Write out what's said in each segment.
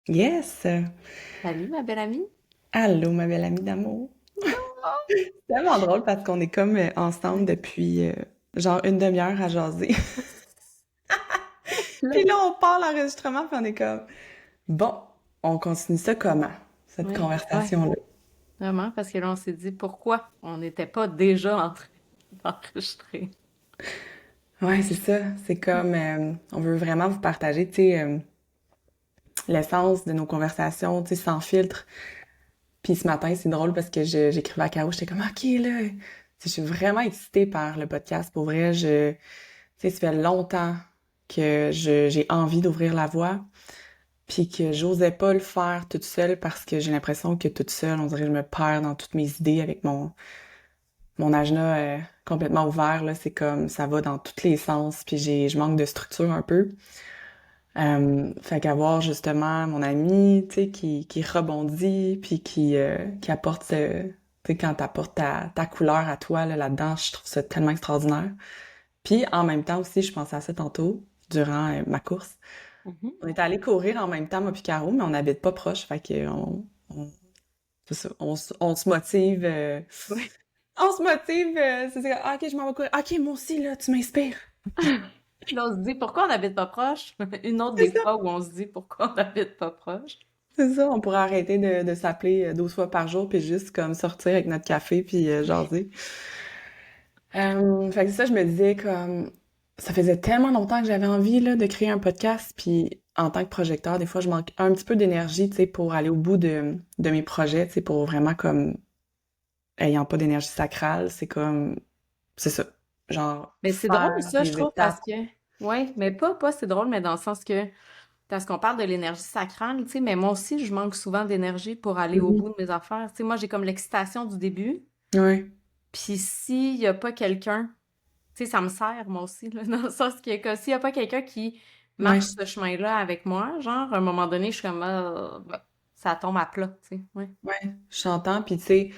Yes! Salut ma belle amie. Allô, ma belle amie d'amour. Oh! C'est tellement drôle parce qu'on est comme ensemble Ouais. depuis genre une demi-heure à jaser. Là. Puis là, on part l'enregistrement, puis on est comme, bon, on continue ça comment, cette Oui, ouais, conversation-là? vraiment, parce que là, on s'est dit pourquoi on n'était pas déjà en train d'enregistrer. Ouais, c'est ça. C'est comme, on veut vraiment vous partager, tu sais, l'essence de nos conversations, tu sais, sans filtre. Puis ce matin, c'est drôle parce que j'écrivais à Caro, j'étais comme, OK, là, tu sais, je suis vraiment excitée par le podcast. Pour vrai, tu sais, ça fait longtemps que j'ai envie d'ouvrir la voie, puis que j'osais pas le faire toute seule parce que j'ai l'impression que toute seule, on dirait que je me perds dans toutes mes idées avec mon agenda complètement ouvert, là. C'est comme, ça va dans tous les sens, puis je manque de structure un peu. Fait qu'avoir justement mon ami, tu sais, qui rebondit, puis qui apporte tu sais, quand t'apportes ta couleur à toi, là, là-dedans, je trouve ça tellement extraordinaire. Puis en même temps aussi, je pensais à ça tantôt, durant ma course. Mhm. On est allé courir en même temps, moi puis Caro, mais on n'habite pas proche, fait que c'est ça, on se motive, Ouais. on se motive, c'est ça, ah, ok, je m'en vais courir, ok, moi aussi, là, tu m'inspires. Là, on se dit pourquoi on n'habite pas proche? Une autre C'est des ça, fois où on se dit pourquoi on n'habite pas proche. c'est ça, on pourrait arrêter de s'appeler 12 fois par jour, puis juste comme sortir avec notre café, puis jaser. Fait que c'est ça, je me disais comme ça faisait tellement longtemps que j'avais envie là, de créer un podcast, puis en tant que projecteur, des fois je manque un petit peu d'énergie, tu sais, pour aller au bout de mes projets, tu sais, pour vraiment comme ayant pas d'énergie sacrale, c'est comme c'est ça, genre Mais c'est drôle faire ça, je des trouve, parce étapes. que, ouais, mais pas c'est drôle, mais dans le sens que, parce qu'on parle de l'énergie sacrale, tu sais, mais moi aussi, je manque souvent d'énergie pour aller au bout Mhm. de mes affaires. Tu sais, moi, j'ai comme l'excitation du début, Ouais, puis s'il y a pas quelqu'un, tu sais, ça me sert, moi aussi, là, dans le sens que s'il y a pas quelqu'un qui marche ouais, ce chemin-là avec moi, genre, à un moment donné, je suis comme, bah, ça tombe à plat, tu sais, ouais. ouais, je t'entends, puis tu sais,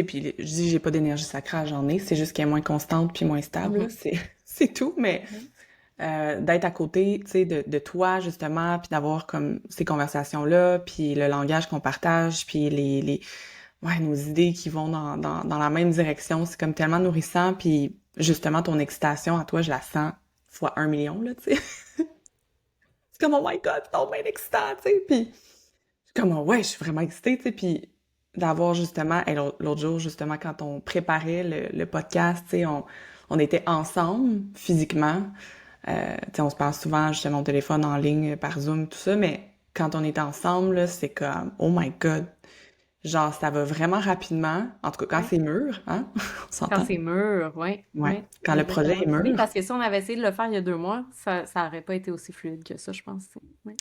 puis je dis j'ai pas d'énergie sacrale, j'en ai, c'est juste qu'elle est moins constante puis moins stable, là, Mhm. c'est c'est tout, mais Mhm. d'être à côté, tu sais, de toi, justement, puis d'avoir comme ces conversations-là, puis le langage qu'on partage, puis ouais, nos idées qui vont dans la même direction, c'est comme tellement nourrissant, puis justement, ton excitation à toi, je la sens fois 1 million, là, tu sais. C'est comme, oh my God, c'est donc bien excitant, tu sais, puis je suis comme, oh ouais, je suis vraiment excitée, tu sais, puis d'avoir justement, et l'autre jour, justement, quand on préparait le podcast, tu sais, on était ensemble, physiquement, tu sais, on se parle souvent justement au téléphone, en ligne, par Zoom, tout ça, mais quand on est ensemble, là, c'est comme, oh my God, genre, ça va vraiment rapidement. En tout cas, quand Ouais. c'est mûr, hein, on Quand s'entend? c'est mûr, ouais, Ouais. ouais, Quand le projet exactement. est Oui, mûr. parce que si on avait essayé de le faire il y a 2 mois, ça aurait pas été aussi fluide que ça, je pense. Ouais.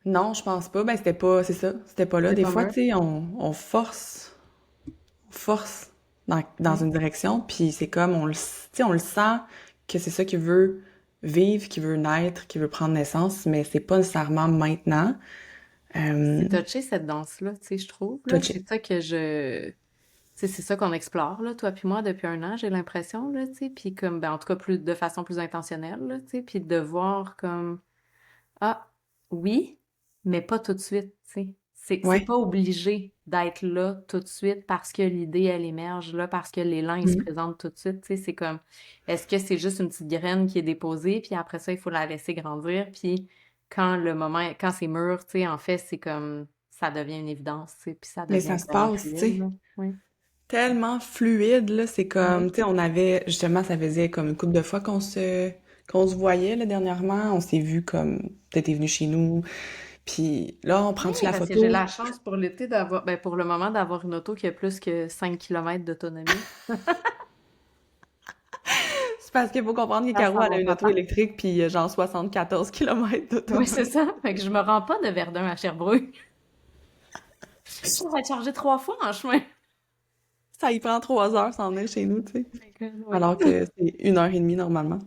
Non, je pense pas. Ben, c'était pas, c'est ça, c'était pas là. C'est Des pas fois, mûr. tu sais, on force dans Ouais. une direction, puis c'est comme, tu sais, on le sent que c'est ça qu'il veut vivre, qu'il veut naître, qu'il veut prendre naissance, mais c'est pas nécessairement maintenant. C'est Euh, touché cette danse-là, tu sais, je trouve, là. touché. C'est ça que tu sais, c'est ça qu'on explore, là, toi puis moi, depuis un an, j'ai l'impression, là, tu sais. Puis comme, ben, en tout cas, de façon plus intentionnelle, là, tu sais. Puis de voir comme, ah, oui, mais pas tout de suite, tu sais. C'est Ouais. pas obligé d'être là tout de suite parce que l'idée, elle émerge là, parce que l'élan, il se Mm. présente tout de suite, tu sais. C'est comme, est-ce que c'est juste une petite graine qui est déposée, puis après ça, il faut la laisser grandir, puis quand c'est mûr, tu sais, en fait, c'est comme, ça devient une évidence, tu sais, puis ça Mais devient ça se vraiment passe, tu fluide, sais. là. Oui. Tellement fluide, là. C'est Oui. comme, tu sais, on avait, justement, ça faisait comme une couple de fois qu'on se voyait, là, dernièrement. On s'est vu comme, t'étais venu chez nous. Puis là, on prend-tu Oui, la parce que j'ai photo? la chance pour l'été d'avoir, ben, pour le moment, d'avoir une auto qui a plus que 5 kilomètres d'autonomie. C'est parce qu'il faut comprendre que Grâce Caro, à elle a mon une auto papa. électrique, puis genre 14 kilomètres Oui, c'est d'autonomie. ça. Fait que je me rends pas de Verdun à Sherbrooke. Je pourrais te charger 3 fois en chemin. Ça y prend 3 heures s'en venir chez nous, tu sais. Fait que, oui. Alors que c'est 1 heure et demie normalement.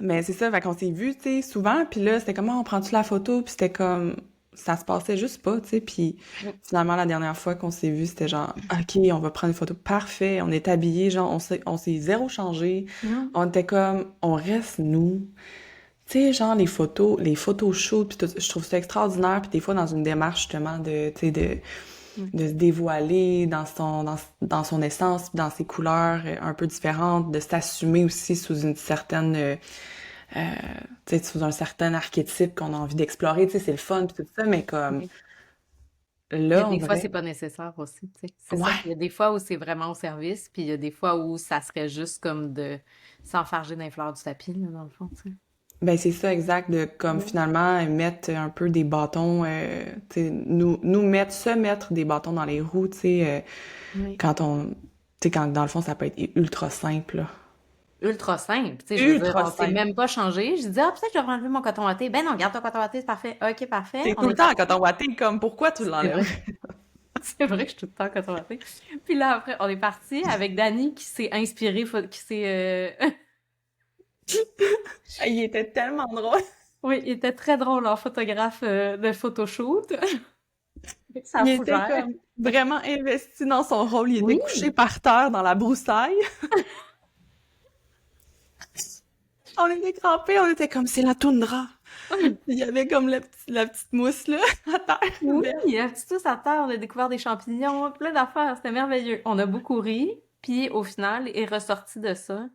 Mais c'est ça, fait qu'on s'est vu, tu sais, souvent, puis là, c'était comment on prend-tu la photo, puis c'était comme, ça se passait juste pas, tu sais, puis finalement, la dernière fois qu'on s'est vu, c'était genre, OK, on va prendre une photo, parfait, on est habillés, genre, on s'est zéro changé, Non. on était comme, on reste nous, Tu sais, genre les photos shoots, puis tout, je trouve ça extraordinaire, puis des fois dans une démarche justement de, tu sais, Ouais. de se dévoiler dans son essence, dans ses couleurs un peu différentes, de s'assumer aussi sous une certaine, euh, tu sais, sous un certain archétype qu'on a envie d'explorer, tu sais, c'est le fun puis tout ça, mais comme Ouais. Mais là, on des fois, dirait, c'est pas nécessaire aussi, tu sais. C'est ça. ouais, Il y a des fois où c'est vraiment au service, puis il y a des fois où ça serait juste comme de s'enfarger dans les fleurs du tapis, là, dans le fond, tu sais. ben c'est ça exact, de comme Ouais. finalement mettre un peu des bâtons, tu sais, se mettre des bâtons dans les roues, tu sais, Ouais. quand on, tu sais, quand dans le fond ça peut être ultra simple, là. Ultra simple, tu sais, je veux dire, Ultra on s'est simple. même pas changé. Je dis, ah, peut-être que je devrais enlever mon coton watté. Ben non, garde ton coton watté, c'est parfait. Ok, parfait. T'es On tout le est temps parti. quand on voit t'es comme pourquoi tu C'est l'enlèves? vrai. C'est vrai que je suis tout le temps coton watté. Puis là, après, on est parti avec Dani qui s'est inspiré, qui s'est, Il était tellement drôle. oui, il était très drôle en photographe de photoshoot. Avec sa Il était fougère. comme vraiment investi dans son rôle. Il était Oui, couché par terre dans la broussaille. On était crampés, on était comme c'est la toundra. Il y avait comme la petite mousse là à terre oui, verte. il a petit tous à terre, on a découvert des champignons, plein d'affaires, c'était merveilleux. On a beaucoup ri, puis au final, est ressorti de ça.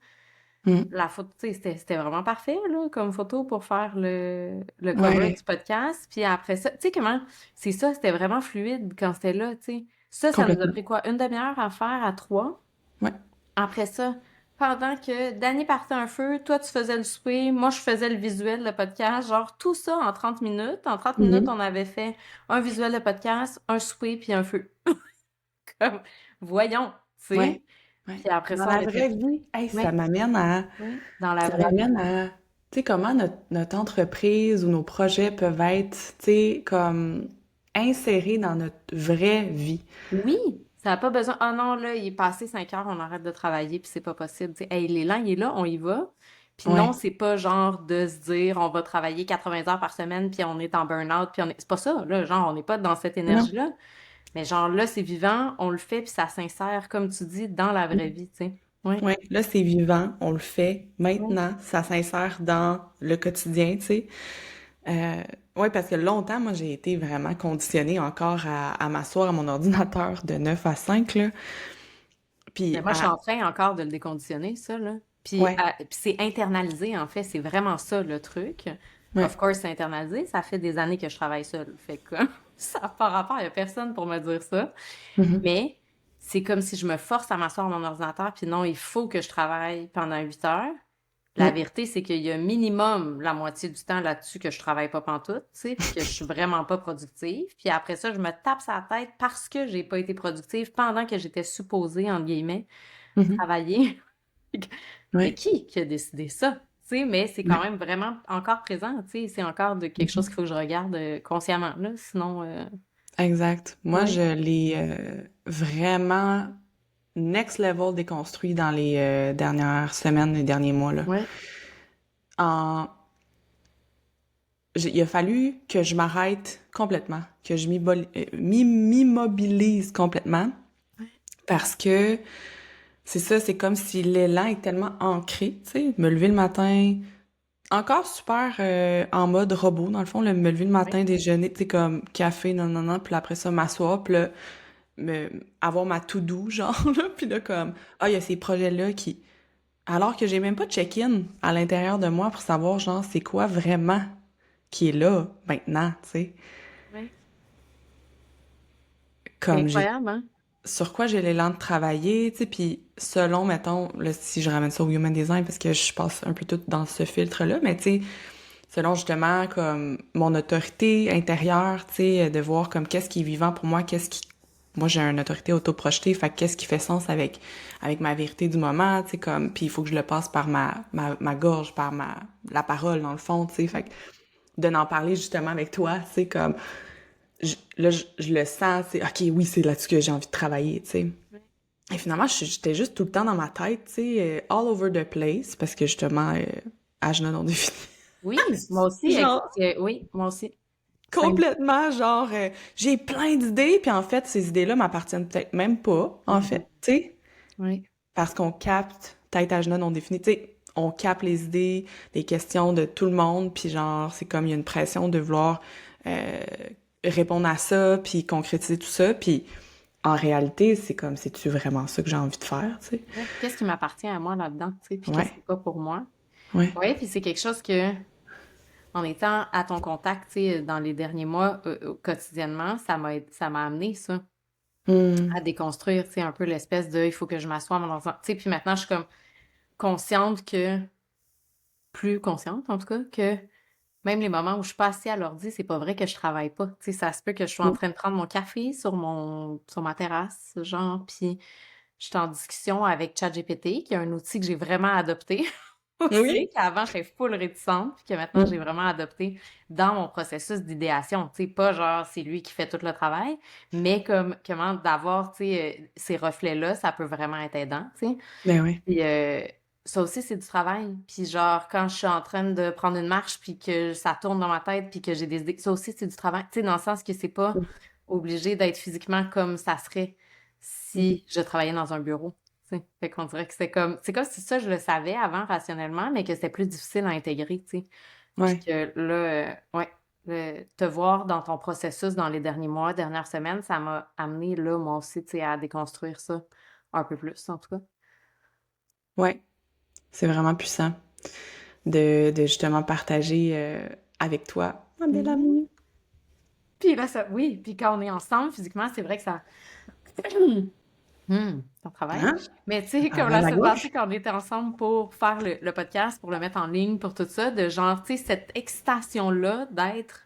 Mm. La photo, tu sais, c'était vraiment parfait, là, comme photo pour faire le cover Ouais, du podcast. Puis après ça, tu sais comment, c'est ça, c'était vraiment fluide quand c'était là, tu sais. Ça nous a complètement. pris quoi, une demi-heure à faire à trois. Ouais. Après ça, pendant que Danny partait un feu, toi tu faisais le souper, moi je faisais le visuel, le podcast, genre tout ça en 30 minutes. En 30 minutes, Mhm. on avait fait un visuel de podcast, un souper, puis un feu. Comme, voyons, tu sais. Ouais. Ouais. Puis après Dans ça, on la était, vraie vie, hey, oui, oui, dans la ça vraie vie. m'amène à, tu sais, comment notre entreprise ou nos projets peuvent être, tu sais, comme insérés dans notre vraie vie. Oui, ça n'a pas besoin. Ah non, là, il est passé 5 heures, on arrête de travailler, puis c'est pas possible. Tu sais, hey, il est là, on y va. Puis non, Ouais. c'est pas genre de se dire on va travailler 80 heures par semaine, puis on est en burn-out, puis on est. C'est pas ça, là, genre, on n'est pas dans cette Non. énergie-là. Mais genre là, c'est vivant, on le fait, puis ça s'insère, comme tu dis, dans la vraie vie, tu sais. Oui. Ouais, là c'est vivant, on le fait Oui. maintenant, ça s'insère dans le quotidien, tu sais. Euh, ouais, parce que longtemps, moi j'ai été vraiment conditionnée encore à m'asseoir à mon ordinateur de 9 à 5 là. Mais Puis moi, je suis en train encore de le déconditionner, ça, là. Puis, ouais, puis c'est internalisé, en fait. C'est vraiment ça, le truc. ouais. Of course, c'est internalisé. Ça fait des années que je travaille seule. Fait que ça n'a pas rapport. Il n'y a personne pour me dire ça. Mhm. Mais c'est comme si je me force à m'asseoir à mon ordinateur. Puis non, il faut que je travaille pendant 8 heures. La Mm. vérité, c'est qu'il y a minimum la moitié du temps là-dessus que je travaille pas pantoute, tu sais, puis que je suis vraiment pas productive. Puis après ça, je me tape sa tête parce que j'ai pas été productive pendant que j'étais supposée, entre guillemets, Mhm. travailler. Mais Ouais, qui a décidé ça? Tu sais, mais c'est quand ouais. même vraiment encore présent, tu sais, c'est encore de quelque chose Mhm. qu'il faut que je regarde consciemment, là, sinon, Exact. Moi, ouais, je l'ai vraiment next level déconstruit dans les dernières semaines, les derniers mois là. ouais, En il a fallu que je m'arrête complètement, que je m'immobilise complètement, parce que c'est ça, c'est comme si l'élan est tellement ancré, tu sais, me lever le matin, encore super en mode robot, dans le fond, me lever le ouais, matin, déjeuner, tu sais, comme café, non, non, non, puis après ça, m'asseoir, puis là, avoir ma to-do, genre, là, puis là, comme, ah, il y a ces projets-là qui... Alors que j'ai même pas de check-in à l'intérieur de moi pour savoir, genre, c'est quoi vraiment qui est là, maintenant, tu sais. ouais. C'est Comme j'ai incroyable, hein? sur quoi j'ai l'élan de travailler, tu sais, puis selon, mettons, là, si je ramène ça au human design, parce que je passe un peu tout dans ce filtre-là, mais tu sais, selon justement comme mon autorité intérieure, tu sais, de voir comme qu'est-ce qui est vivant pour moi, qu'est-ce qui... Moi, j'ai une autorité autoprojetée, fait que qu'est-ce qui fait sens avec ma vérité du moment, tu sais, comme... Puis il faut que je le passe par ma gorge, par la parole, dans le fond, tu sais, fait que de n'en parler justement avec toi, tu sais, comme... là, je le sens, c'est OK, oui, c'est là-dessus que j'ai envie de travailler, tu sais. Ouais. Et finalement, j'étais juste tout le temps dans ma tête, tu sais, all over the place, parce que justement, à genoux non défini. Oui, moi aussi, Genre, oui, moi aussi. complètement, genre, j'ai plein d'idées, puis en fait, ces idées-là m'appartiennent peut-être même pas, en Mhm. fait, tu sais, Oui, parce qu'on capte tête à genoux non défini. Tu sais, on capte les idées, les questions de tout le monde, puis genre, c'est comme il y a une pression de vouloir euh, répondre à ça, puis concrétiser tout ça, puis en réalité, c'est comme, c'est-tu vraiment ça que j'ai envie de faire, tu sais? Ouais. Qu'est-ce qui m'appartient à moi là-dedans, tu sais, puis qu'est-ce qui Ouais, n'est pas pour moi? ouais. Oui, puis c'est quelque chose que, en étant à ton contact, tu sais, dans les derniers mois, quotidiennement, ça m'a amené ça, Hmm. à déconstruire, tu sais, un peu l'espèce de, il faut que je m'assoie, mon enfant, tu sais, puis maintenant, je suis comme consciente que, plus consciente en tout cas, que même les moments où je suis pas assise à l'ordi, c'est pas vrai que je travaille pas. Tu sais, ça se peut que je sois en train de prendre mon café sur ma terrasse, genre, puis je suis en discussion avec ChatGPT, qui est un outil que j'ai vraiment adopté aussi, Oui. qu'avant j'étais full réticente, puis que maintenant j'ai Hmm. vraiment adopté dans mon processus d'idéation. Tu sais, pas genre c'est lui qui fait tout le travail, mais comme comment d'avoir, tu sais, ces reflets-là, ça peut vraiment être aidant, tu sais. Ben oui. Puis ça aussi, c'est du travail. Puis genre, quand je suis en train de prendre une marche, puis que ça tourne dans ma tête, puis que j'ai des idées, ça aussi, c'est du travail. Tu sais, dans le sens que c'est pas obligé d'être physiquement comme ça serait Mhm. si je travaillais dans un bureau. Tu sais. Fait qu'on dirait que c'est comme si ça, je le savais avant rationnellement, mais que c'était plus difficile à intégrer, tu sais. Puis Ouais. que là, ouais, te voir dans ton processus dans les derniers mois, dernières semaines, ça m'a amené là, moi aussi, tu sais, à déconstruire ça un peu plus, en tout cas. Ouais. C'est vraiment puissant de justement partager avec toi, ma belle Mhm. amie. Puis là, ça, oui, puis quand on est ensemble physiquement, c'est vrai que ça. Ça travaille. Hein? Mais tu sais, comme À la la semaine passée, gauche? quand on était ensemble pour faire le podcast, pour le mettre en ligne, pour tout ça, de genre, tu sais, cette excitation-là d'être,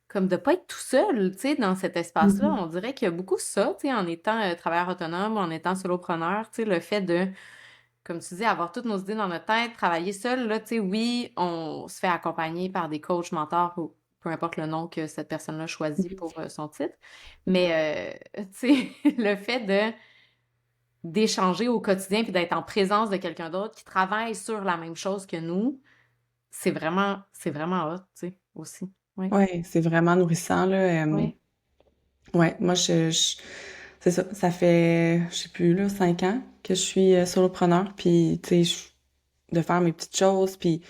comme de pas être tout seul, tu sais, dans cet espace-là, Mhm. on dirait qu'il y a beaucoup ça, tu sais, en étant travailleur autonome ou en étant solopreneur, tu sais, le fait de, comme tu dis, avoir toutes nos idées dans notre tête, travailler seul, là, tu sais, oui, on se fait accompagner par des coachs, mentors ou peu importe le nom que cette personne-là choisit pour son titre, mais, tu sais, le fait de d'échanger au quotidien puis d'être en présence de quelqu'un d'autre qui travaille sur la même chose que nous, c'est vraiment hot, tu sais, aussi. Oui, Ouais, c'est vraiment nourrissant, là. oui. Ouais, moi, c'est ça. Ça fait, je sais plus, là, 5 ans que je suis solopreneur, puis, tu sais, de faire mes petites choses, puis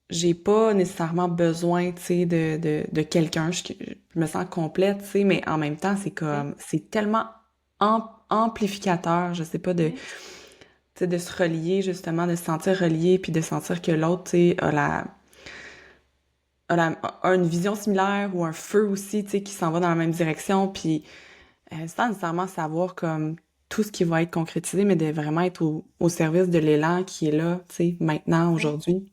j'ai pas nécessairement besoin, tu sais, de quelqu'un. Je me sens complète, tu sais, mais en même temps, c'est Oui, comme, c'est tellement amplificateur, je sais pas, oui, tu sais, de se relier, justement, de se sentir relié, puis de sentir que l'autre, tu sais, a une vision similaire ou un feu aussi, tu sais, qui s'en va dans la même direction, puis sans nécessairement savoir comme tout ce qui va être concrétisé, mais de vraiment être au service de l'élan qui est là, tu sais, maintenant, oui. aujourd'hui.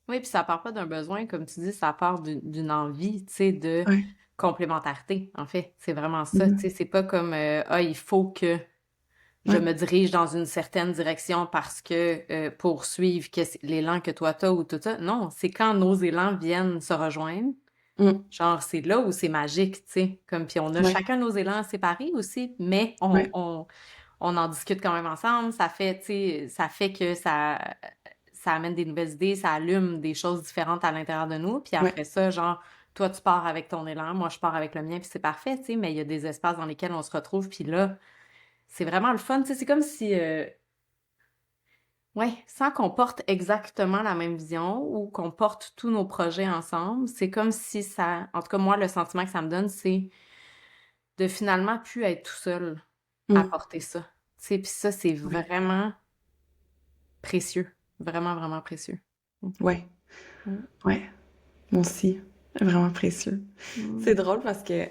Oui, puis ça part pas d'un besoin, comme tu dis, ça part d'une envie, tu sais, de Ouais. complémentarité, en fait. C'est vraiment ça, tu sais, Mhm. c'est pas comme, ah, il faut que je Ouais. me dirige dans une certaine direction parce que pour suivre l'élan que toi t'as ou tout ça. Non, c'est quand nos élans viennent se rejoindre. Mm. Genre, c'est là où c'est magique, tu sais. Comme, puis on a Ouais. chacun nos élans séparés aussi, mais Ouais. on en discute quand même ensemble. Ça fait, tu sais, ça fait que ça amène des nouvelles idées, ça allume des choses différentes à l'intérieur de nous. Puis Ouais. après ça, genre, toi, tu pars avec ton élan, moi, je pars avec le mien, puis c'est parfait, tu sais. Mais il y a des espaces dans lesquels on se retrouve, puis là, c'est vraiment le fun, tu sais. C'est comme si, ouais, sans qu'on porte exactement la même vision ou qu'on porte tous nos projets ensemble, c'est comme si ça, en tout cas, moi, le sentiment que ça me donne, c'est de finalement plus être tout seul à Mm. porter ça. Tu sais, puis ça, c'est Ouais. vraiment précieux. Vraiment, vraiment précieux. Ouais. Mm. Ouais. Moi aussi. Vraiment précieux. C'est Mm. drôle parce que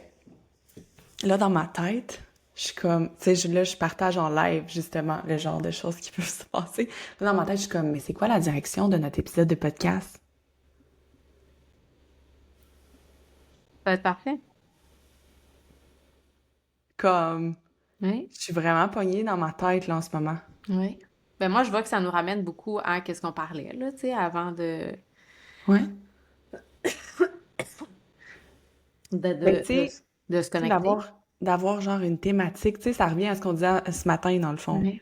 là, dans ma tête, je suis comme, tu sais, là, je partage en live, justement, le genre de choses qui peuvent se passer. Là, dans ma tête, je suis comme, mais c'est quoi la direction de notre épisode de podcast? Ça va être parfait. Comme, Oui, je suis vraiment pognée dans ma tête, là, en ce moment. oui. Ben moi, je vois que ça nous ramène beaucoup à qu'est-ce qu'on parlait, là, tu sais, avant Ouais. de, Mais de, tu de, sais, de se tu sais, connecter. d'avoir genre une thématique, tu sais, ça revient à ce qu'on disait ce matin, dans le fond. Oui.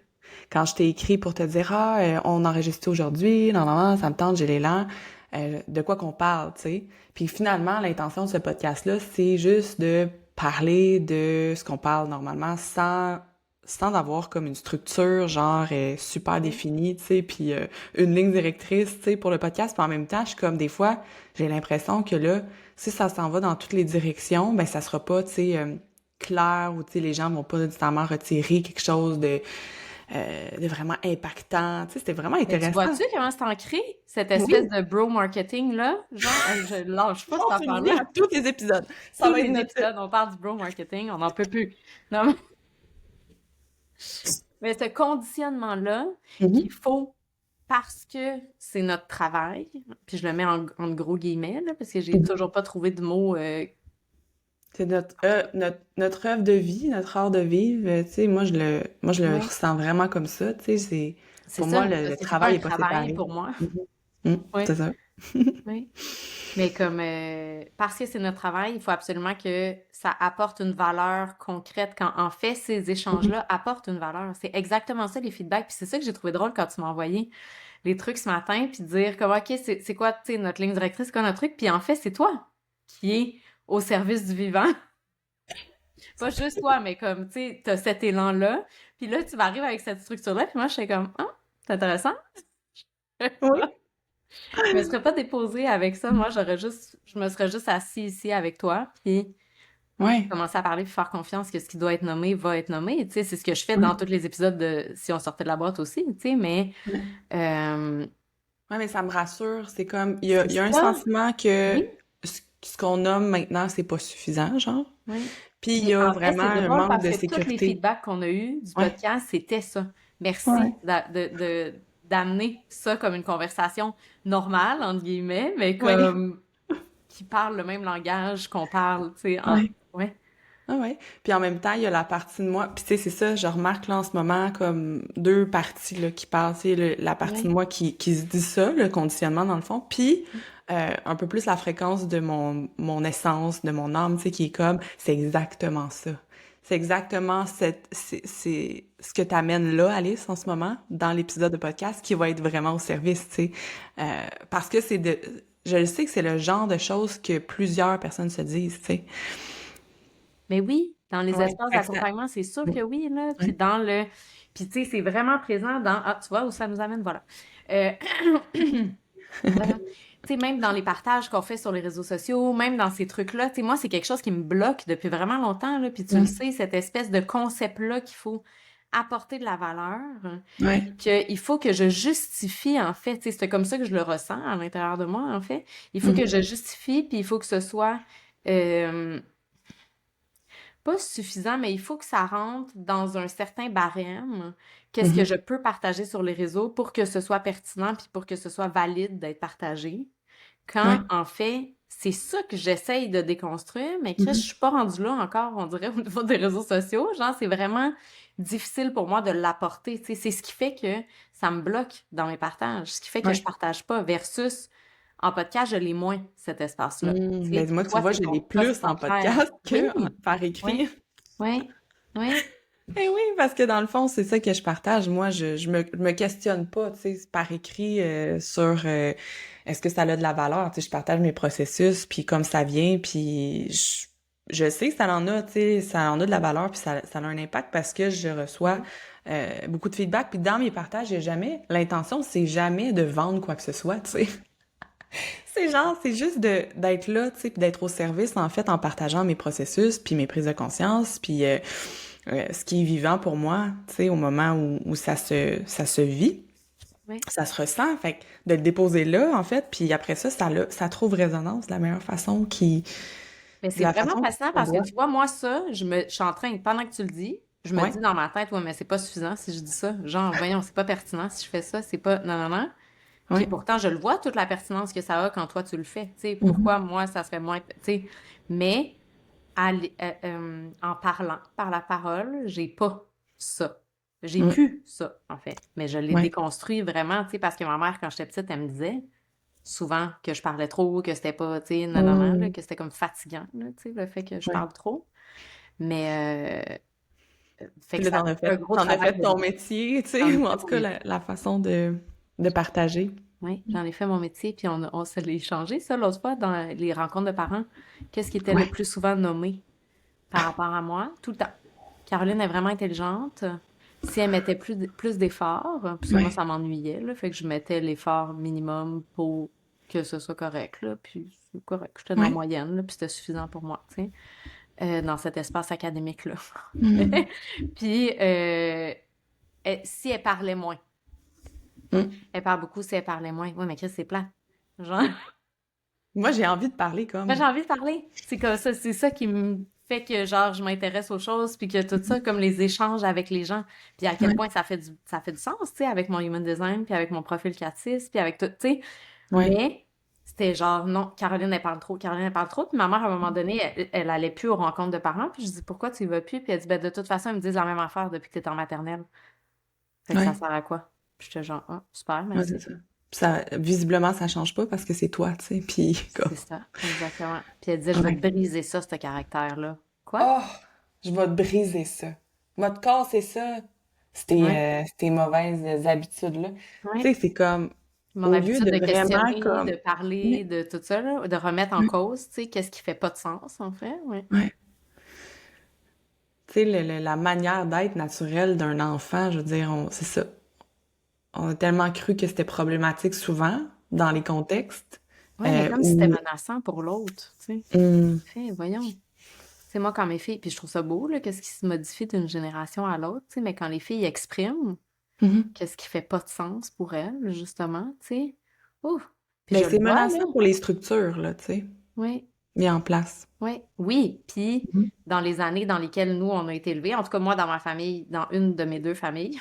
Quand je t'ai écrit pour te dire, ah, on enregistre aujourd'hui, non, non, non, ça me tente, j'ai l'élan, de quoi qu'on parle, tu sais. Puis finalement, l'intention de ce podcast-là, c'est juste de parler de ce qu'on parle normalement sans sans avoir comme une structure, genre, super définie, tu sais, puis une ligne directrice, tu sais, pour le podcast. Puis en même temps, je suis comme, des fois, j'ai l'impression que là, si ça s'en va dans toutes les directions, ben ça sera pas, tu sais, clair, ou tu sais, les gens vont pas nécessairement retirer quelque chose de vraiment impactant. Tu sais, c'était vraiment Mais tu intéressant. vois-tu comment c'est ancré, cette espèce Oui, de bro marketing-là? Genre, je lâche pas cette genre, tu me dis affaire-là. à tous les épisodes. Ça Tous va être les notre... épisodes, on parle du bro marketing, on n'en peut plus. Non, mais ce conditionnement-là, qu'il Mhm. faut parce que c'est notre travail, puis je le mets en gros guillemets, là, parce que j'ai Mhm. toujours pas trouvé de mot. C'est notre œuvre de vie, notre art de vivre. Tu sais, moi, je le Ouais, ressens vraiment comme ça. Tu sais, c'est pour moi, ça, parce le que c'est pas travail un est pas travail séparé. pour moi. Mhm. Mm, Ouais, c'est ça. oui. Mais comme parce que c'est notre travail, il faut absolument que ça apporte une valeur concrète quand en fait ces Mhm. échanges-là apportent une valeur. C'est exactement ça les feedbacks. Puis c'est ça que j'ai trouvé drôle quand tu m'as envoyé les trucs ce matin, puis dire comme OK, c'est quoi, tu sais, notre ligne directrice, c'est quoi notre truc, puis en fait, c'est toi qui es au service du vivant. Pas juste toi, mais comme, tu sais, t'as cet élan-là, puis là, tu vas arriver avec cette structure-là, puis moi, je suis comme, ah, c'est intéressant. Oui. Je me serais pas déposée avec ça, moi, je me serais juste assise ici avec toi, puis Ouais. commencer à parler, puis faire confiance que ce qui doit être nommé va être nommé, tu sais, c'est ce que je fais dans Ouais. tous les épisodes de Si on sortait de la boîte aussi, tu sais, mais Ouais. euh, Ouais, mais ça me rassure. C'est comme, c'est il y a un ça, sentiment que oui, ce qu'on nomme maintenant, c'est pas suffisant, genre. oui. Puis il y Mais a en fait, vraiment c'est un drôle manque parce de que tous les sécurité. feedbacks qu'on a eus du Ouais. podcast, c'était ça. Ouais. Merci d'amener ça comme une conversation normale, entre guillemets, mais Oui. comme qui parle le même langage qu'on parle, tu sais, en... Ouais. Ouais, Ah ouais. Puis en même temps, il y a la partie de moi. Puis tu sais, c'est ça, je remarque là en ce moment comme deux parties là, qui parlent. Tu sais, la partie de ouais. moi qui se dit ça, le conditionnement dans le fond. Puis un peu plus la fréquence de mon essence, de mon âme, tu sais, qui est comme, c'est exactement ça. C'est exactement c'est ce que t'amènes là, Alice, en ce moment, dans l'épisode de podcast, qui va être vraiment au service, tu sais. Parce que je le sais que c'est le genre de choses que plusieurs personnes se disent, tu sais. Mais oui, dans les Ouais. espaces Fait que ça, d'accompagnement, c'est sûr que oui, là. Puis ouais. dans le... Puis tu sais, c'est vraiment présent dans... Ah, tu vois où ça nous amène, voilà. Euh, Voyons. Tu sais, même dans les partages qu'on fait sur les réseaux sociaux, même dans ces trucs-là, tu sais, moi, c'est quelque chose qui me bloque depuis vraiment longtemps, là, puis tu le Mm. sais, cette espèce de concept-là qu'il faut apporter de la valeur, Ouais. puis qu'il faut que je justifie, en fait, tu sais, c'est comme ça que je le ressens à l'intérieur de moi, en fait. Il faut que Mhm. je justifie, puis il faut que ce soit euh, pas suffisant, mais il faut que ça rentre dans un certain barème. Qu'est-ce que Mhm. je peux partager sur les réseaux pour que ce soit pertinent, puis pour que ce soit valide d'être partagé. Quand, Ouais. en fait, c'est ça que j'essaye de déconstruire, mais Chris, je Mhm. suis pas rendue là encore, on dirait, au niveau des réseaux sociaux. Genre, c'est vraiment difficile pour moi de l'apporter. Tu sais, c'est ce qui fait que ça me bloque dans mes partages, ce qui fait que je Ouais. partage pas, versus en podcast, je l'ai moins, cet espace-là. Tu sais, Ben moi, tu toi, vois, c'est je l'ai c'est plus ton en contraire. podcast Oui, que par oui, écrit. oui, oui, Eh oui, parce que dans le fond, c'est ça que je partage. Moi, je me questionne pas, tu sais, par écrit sur est-ce que ça a de la valeur. Tu sais, je partage mes processus, puis comme ça vient, puis je sais que ça en a, tu sais, ça en a de la valeur, puis ça a un impact parce que je reçois oui, beaucoup de feedback. Puis dans mes partages, j'ai jamais, l'intention, c'est jamais de vendre quoi que ce soit, tu sais. C'est genre, c'est juste d'être là, tu sais, puis d'être au service, en fait, en partageant mes processus, puis mes prises de conscience, puis ce qui est vivant pour moi, tu sais, au moment où ça se vit, oui. ça se ressent, fait que de le déposer là, en fait, puis après ça, ça trouve résonance de la meilleure façon Mais de c'est la vraiment façon fascinant qu'on parce que doit. tu vois, moi, ça, je suis en train, pendant que tu le dis, je me Ouais. dis dans ma tête, ouais, mais c'est pas suffisant si je dis ça. Genre, voyons, c'est pas pertinent si je fais ça, c'est pas. Non, non, non. Puis Ouais. pourtant, je le vois, toute la pertinence que ça a quand toi, tu le fais. Tu sais, Mhm. pourquoi moi, ça serait moins. Tu sais, mais en parlant, par la parole, j'ai pas ça. J'ai Mm. plus ça, en fait. Mais je l'ai Ouais. déconstruit vraiment, tu sais, parce que ma mère, quand j'étais petite, elle me disait souvent que je parlais trop, que c'était pas, tu sais, non, non, non, là, Mm. que c'était comme fatigant, là, tu sais, le fait que je Ouais. parle trop. Mais, fait Puis que là, ça a un gros t'en as travail fait de ton métier, tu j'en sais, ai ou fait en tout mon cas, métier. la façon de partager. Oui, j'en ai fait mon métier, puis on se l'est échangé, ça, l'autre fois, dans les rencontres de parents. Qu'est-ce qui était le Ouais. plus souvent nommé par rapport à moi? Tout le temps. Caroline est vraiment intelligente. Si elle mettait plus d'efforts, parce que moi, Ouais. ça m'ennuyait, là, fait que je mettais l'effort minimum pour que ce soit correct, là, puis c'est correct. J'étais dans la Ouais. moyenne, là, puis c'était suffisant pour moi, tu sais, dans cet espace académique-là. Mhm. Puis, si elle parlait moins, Mm. elle parle beaucoup si elle parlait moins. Oui, mais Chris, c'est plat. Genre, Moi, j'ai envie de parler moi, j'ai comme. envie de parler. C'est comme ça, c'est ça qui me fait que, genre, je m'intéresse aux choses, puis que tout ça, comme les échanges avec les gens, puis à quel Ouais. point ça fait du sens, tu sais, avec mon human design, puis avec mon profil 4-6, puis avec tout, tu sais. Ouais. Mais c'était genre, non, Caroline, elle parle trop, Caroline, elle parle trop. Puis ma mère, à un moment donné, elle allait plus aux rencontres de parents, puis je dis, pourquoi tu y vas plus? Puis elle dit, ben, de toute façon, ils me disent la même affaire depuis que t'es en maternelle. Fait que ça Ouais. sert à quoi? Puis j'étais genre, ah, super, Ouais, c'est merci. ça. Puis ça, visiblement, ça change pas parce que c'est toi, tu sais. Puis, comme. C'est ça, exactement. Puis elle disait, je vais te Ouais. briser ça, ce caractère-là. Quoi? Oh, je vais te briser ça. Je vais te casser ça. Ouais, Ces mauvaises habitudes-là. Tu ouais. sais, c'est comme, Mon au lieu habitude de de vraiment questionner, comme. de parler, Ouais. de tout ça, là, de remettre en Ouais. cause, tu sais, qu'est-ce qui fait pas de sens, en fait, ouais. Ouais. Tu sais, la manière d'être naturelle d'un enfant, je veux dire, c'est ça. On a tellement cru que c'était problématique souvent dans les contextes Ouais, mais comme si c'était où. menaçant pour l'autre, tu sais. Hum, Fait, voyons. C'est moi quand mes filles, puis je trouve ça beau, là, qu'est-ce qui se modifie d'une génération à l'autre, tu sais, mais quand les filles expriment mhm. qu'est-ce qui fait pas de sens pour elles, justement, tu sais, ouf, puis Ben, je le c'est vois, là, menaçant pour les structures, là, tu sais, oui, mis en place. oui, oui, puis Mhm. dans les années dans lesquelles nous, on a été élevés, en tout cas, moi, dans ma famille, dans une de mes deux familles,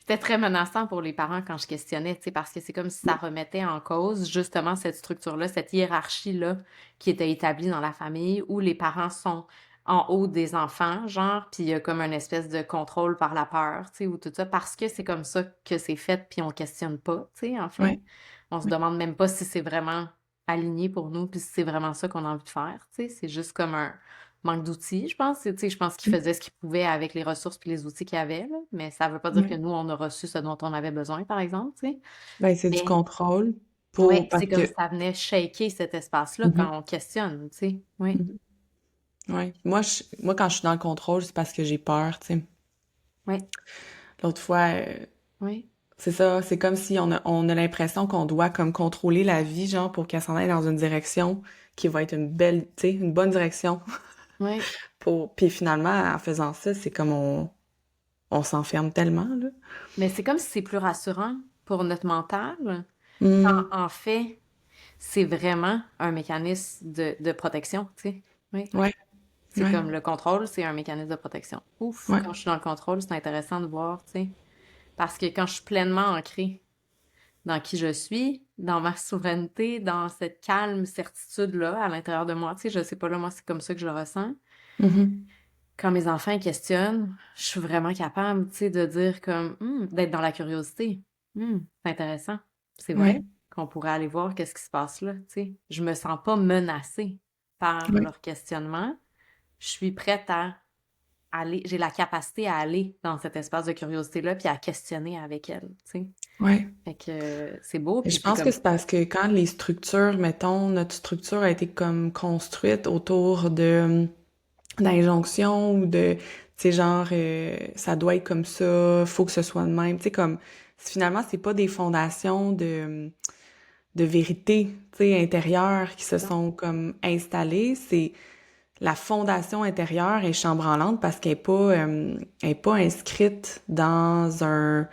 c'était très menaçant pour les parents quand je questionnais, tu sais, parce que c'est comme si ça remettait en cause, justement, cette structure-là, cette hiérarchie-là qui était établie dans la famille où les parents sont en haut des enfants, genre, puis il y a comme une espèce de contrôle par la peur, tu sais, ou tout ça, parce que c'est comme ça que c'est fait, puis on questionne pas, tu sais, en fait. Ouais, On se ouais, demande même pas si c'est vraiment aligné pour nous, puis si c'est vraiment ça qu'on a envie de faire, tu sais. C'est juste comme un manque d'outils, je pense. Tu sais, je pense qu'ils mm, faisaient ce qu'ils pouvaient avec les ressources puis les outils qu'il y avait, là. Mais ça veut pas dire que ouais. nous, on a reçu ce dont on avait besoin, par exemple, tu sais. Ben, c'est du Mais contrôle ouais, parce c'est comme si que. ça venait shaker cet espace-là Mhm, quand on questionne, tu sais. Oui, mhm. Ouais. Moi, quand je suis dans le contrôle, c'est parce que j'ai peur, tu sais. oui, L'autre fois, oui, c'est ça, c'est comme si on a l'impression qu'on doit comme contrôler la vie, genre, pour qu'elle s'en aille dans une direction qui va être une belle, tu sais, une bonne direction. oui. Puis finalement, en faisant ça, c'est comme on s'enferme tellement, là. Mais c'est comme si c'est plus rassurant pour notre mental. Quand, Hmm. en fait, c'est vraiment un mécanisme de protection, tu sais. Oui. Ouais, C'est ouais, comme le contrôle, c'est un mécanisme de protection. Ouf, ouais, quand je suis dans le contrôle, c'est intéressant de voir, tu sais. Parce que quand je suis pleinement ancrée dans qui je suis, dans ma souveraineté, dans cette calme certitude-là à l'intérieur de moi, tu sais, je sais pas, là, moi, c'est comme ça que je le ressens. mhm, Quand mes enfants ils questionnent, je suis vraiment capable, tu sais, de dire comme, d'être dans la curiosité. C'est intéressant. C'est vrai ouais, qu'on pourrait aller voir qu'est-ce qui se passe là, tu sais. Je me sens pas menacée par ouais, leur questionnement. Je suis prête à aller, j'ai la capacité à aller dans cet espace de curiosité-là puis à questionner avec elles, tu sais. ouais. Fait que c'est beau, Et puis je c'est pense que comme, c'est parce que quand les structures, mettons, notre structure a été comme construite autour de d'injonctions ou de, tu sais, genre, ça doit être comme ça, faut que ce soit de même, tu sais, comme, finalement, c'est pas des fondations de vérité, tu sais, intérieure qui se non, sont comme installées, c'est la fondation intérieure est chambranlante parce qu'elle est pas inscrite dans un,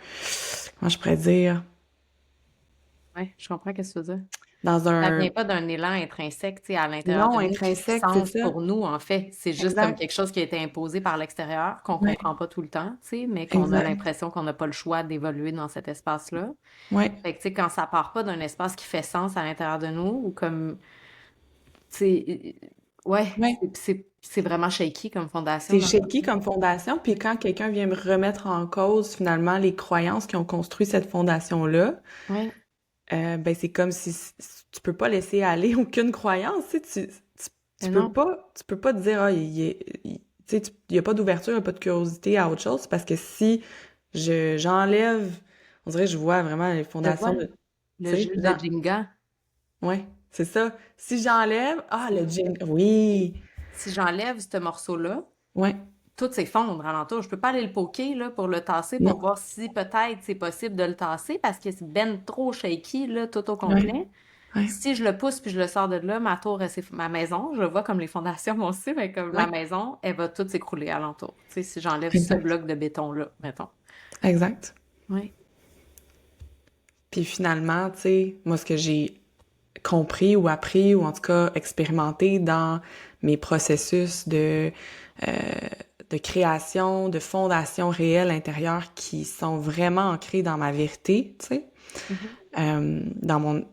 comment je pourrais dire, ouais, je comprends ce que tu veux dire. dans Ça vient un, pas d'un élan intrinsèque, tu sais, à l'intérieur non de nous qui fait intrinsèque, c'est sens ça, pour nous, en fait. C'est juste comme exact, quelque chose qui a été imposé par l'extérieur, qu'on ouais, comprend pas tout le temps, tu sais, mais qu'on a exact, l'impression qu'on n'a pas le choix d'évoluer dans cet espace-là. ouais, Fait que, tu sais, quand ça part pas d'un espace qui fait sens à l'intérieur de nous, ou comme, tu sais, ouais, ouais. c'est vraiment shaky comme fondation C'est dans le shaky fond. comme fondation, puis quand quelqu'un vient me remettre en cause finalement les croyances qui ont construit cette fondation-là, Ouais, ben c'est comme si tu peux pas laisser aller aucune croyance, mais non, tu peux pas te dire ah tu sais il y a pas d'ouverture, il y a pas de curiosité à autre chose parce que si j'enlève, on dirait que je vois vraiment les je fondations vois de, tu le sais, jeu de Jenga. ouais, c'est ça. Si j'enlève, le gym, oui, Si j'enlève ce morceau-là, ouais, tout s'effondre alentour. Je peux pas aller le poker, là, pour le tasser, pour Non. voir si peut-être c'est possible de le tasser, parce que c'est ben trop shaky, là, tout au Ouais. complet. Ouais. Si je le pousse puis je le sors de là, ma tour, ma maison, je le vois comme les fondations vont aussi, mais comme ma Ouais. maison, elle va tout s'écrouler alentour. Tu sais, si j'enlève ce Exact. bloc de béton-là, mettons. Exact. Oui. Puis finalement, tu sais, moi, ce que j'ai compris ou appris ou en tout cas expérimenté dans mes processus euh, de création, de fondation réelle intérieure qui sont vraiment ancrés dans ma vérité, tu sais. Mhm. Dans mon...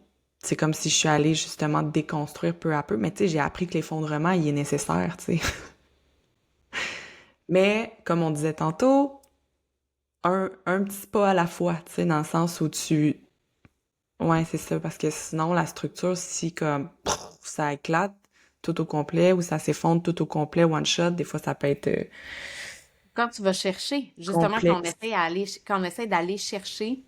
C'est comme si je suis allée justement déconstruire peu à peu, mais tu sais, j'ai appris que l'effondrement, il est nécessaire, tu sais. Mais, comme on disait tantôt, un petit pas à la fois, tu sais, dans le sens où tu... Ouais, c'est ça, parce que sinon, la structure, si comme ça éclate tout au complet ou ça s'effondre tout au complet, one shot, des fois, ça peut être Quand tu vas chercher, justement, complexe. quand on essaie d'aller chercher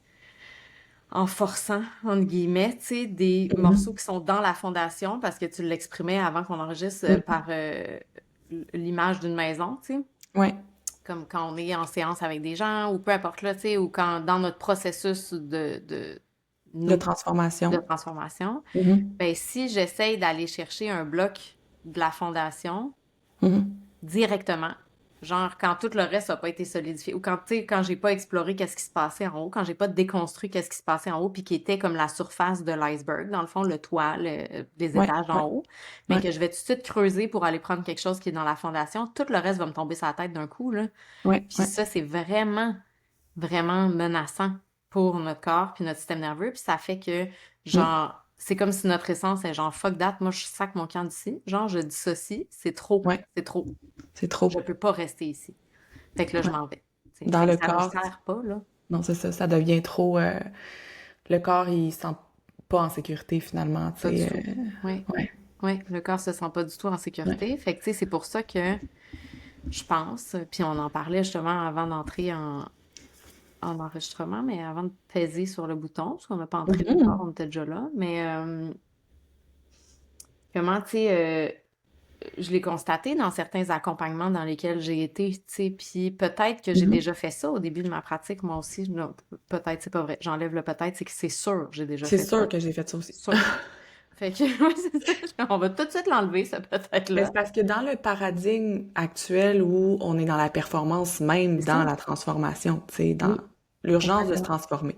en forçant, entre guillemets, tu sais, des morceaux Mhm. qui sont dans la fondation, parce que tu l'exprimais avant qu'on enregistre Mhm. par l'image d'une maison, tu sais, Ouais, comme quand on est en séance avec des gens, ou peu importe là, tu sais, ou quand dans notre processus de nous, de transformation. transformation, Mhm. ben si j'essaye d'aller chercher un bloc de la fondation Mhm. directement, genre quand tout le reste n'a pas été solidifié, ou quand, tu sais, quand j'ai pas exploré qu'est-ce qui se passait en haut, quand j'ai pas déconstruit qu'est-ce qui se passait en haut, puis qui était comme la surface de l'iceberg, dans le fond, le toit, les Ouais, étages ouais, en haut, mais ouais, que je vais tout de suite creuser pour aller prendre quelque chose qui est dans la fondation, tout le reste va me tomber sur la tête d'un coup, là. ouais, Puis ouais. ça, c'est vraiment, vraiment menaçant pour notre corps puis notre système nerveux, puis ça fait que, Mm. genre, c'est comme si notre essence est genre, fuck that, moi, je sac mon camp d'ici, genre, je dissocie, Ouais, c'est trop. c'est trop. Je peux pas rester ici. Fait que là, je Ouais. m'en vais. T'sais. Dans Fait que le ça nous corps, sert pas, là. non, c'est ça, ça devient trop... le corps, il se sent pas en sécurité, finalement, tu Pas du sais. tout. Oui. Ouais, Oui, le corps se sent pas du tout en ouais. sécurité. Fait que, tu sais, c'est pour ça que je pense, puis on en parlait justement avant d'entrer en enregistrement, mais avant de peser sur le bouton, parce qu'on n'a pas entré nulle part, Mhm. on était déjà là. Mais comment, tu sais, je l'ai constaté dans certains accompagnements dans lesquels j'ai été, tu sais, puis peut-être que j'ai Mhm. déjà fait ça au début de ma pratique, moi aussi. Non, peut-être, c'est pas vrai. J'enlève le peut-être, c'est que c'est sûr, j'ai déjà C'est fait ça. sûr que j'ai fait ça aussi. Sûr. Fait que, ouais, c'est ça. On va tout de suite l'enlever, ce Mais peut-être-là. c'est parce que dans le paradigme actuel où on est dans la performance même C'est ça. dans la transformation, tu sais, dans Oui, l'urgence de se exactement. transformer.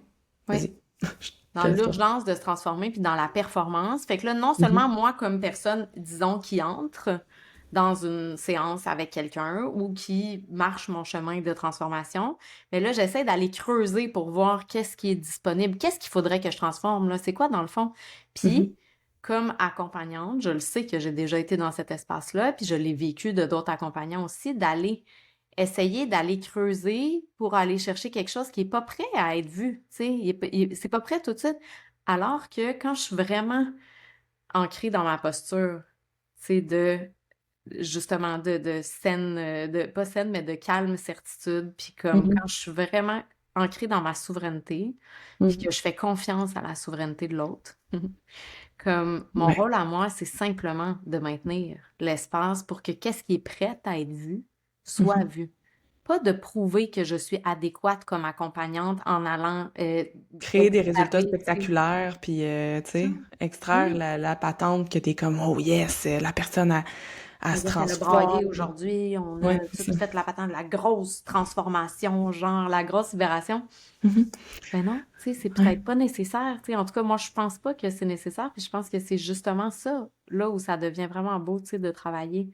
Oui. Vas-y, je Dans te laisse continuer. l'urgence de se transformer, puis dans la performance. Fait que là, non seulement Mhm. moi, comme personne, disons, qui entre dans une séance avec quelqu'un ou qui marche mon chemin de transformation, mais là, j'essaie d'aller creuser pour voir qu'est-ce qui est disponible, qu'est-ce qu'il faudrait que je transforme, là, c'est quoi dans le fond? Puis, Mhm. comme accompagnante, je le sais que j'ai déjà été dans cet espace-là, puis je l'ai vécu de d'autres accompagnants aussi, d'aller essayer d'aller creuser pour aller chercher quelque chose qui est pas prêt à être vu, tu sais, c'est pas prêt tout de suite. Alors que quand je suis vraiment ancrée dans ma posture, c'est justement, de saine, pas saine, mais de calme certitude, puis comme quand Mhm. je suis vraiment ancrée dans ma souveraineté, puis que Mhm. je fais confiance à la souveraineté de l'autre, comme mon Ouais. rôle à moi, c'est simplement de maintenir l'espace pour que qu'est-ce qui est prêt à être vu soit Mhm. vu. Pas de prouver que je suis adéquate comme accompagnante en allant Créer des résultats extraver, tu sais. spectaculaires, puis, tu Ça. sais, extraire Oui. la patente que t'es comme, oh yes, la personne, elle se C'est-à-dire qu'elle a braillé transforme. aujourd'hui, on Ouais, a tout c'est ça. fait la patente de la grosse transformation, genre la grosse libération. Mhm. Ben non, tu sais, c'est Ouais. peut-être pas nécessaire, tu sais. En tout cas, moi, je pense pas que c'est nécessaire, puis je pense que c'est justement ça, là où ça devient vraiment beau, tu sais, de travailler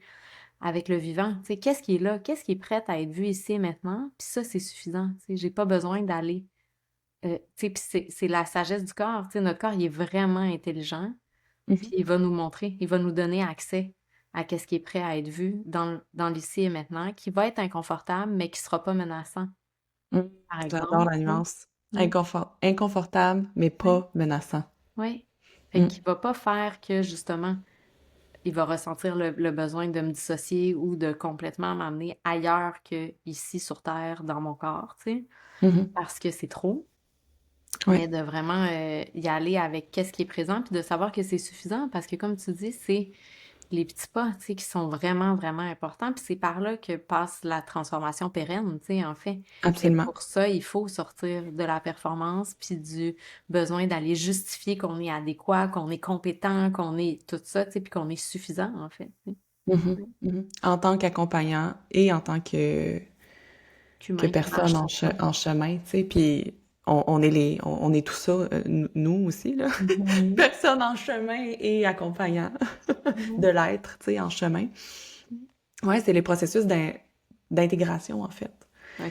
avec le vivant. Tu sais, qu'est-ce qui est là? Qu'est-ce qui est prêt à être vu ici et maintenant? Puis ça, c'est suffisant, tu sais. J'ai pas besoin d'aller. Tu sais, puis c'est la sagesse du corps. Tu sais, notre corps, il est vraiment intelligent, puis Mhm. il va nous montrer, il va nous donner accès à qu'est-ce qui est prêt à être vu dans l'ici et maintenant, qui va être inconfortable, mais qui sera pas menaçant, Mm. par J'adore exemple. la Tu sais. nuance. Oui, Inconfortable, mais oui, pas menaçant. oui. Fait qu'il Mm. va pas faire que, justement, il va ressentir le besoin de me dissocier ou de complètement m'amener ailleurs que ici sur Terre, dans mon corps, tu sais, Mhm. parce que c'est trop, Ouais. mais de vraiment y aller avec qu'est-ce qui est présent, puis de savoir que c'est suffisant, parce que comme tu dis, les petits pas, tu sais, qui sont vraiment, vraiment importants. Puis c'est par là que passe la transformation pérenne, tu sais, en fait. Mais Absolument. pour ça, il faut sortir de la performance puis du besoin d'aller justifier qu'on est adéquat, qu'on est compétent, qu'on est tout ça, tu sais, puis qu'on est suffisant, en fait, tu sais. Mhm, Mm. mhm. En tant qu'accompagnant et en tant que Qu'humain qui personne marche sur soi. en chemin, tu sais, puis on est tout ça, nous aussi, là. Mhm. Personne en chemin et accompagnant de Mhm. l'être, tu sais, en chemin. Ouais, c'est les processus d'intégration, en fait. Ouais.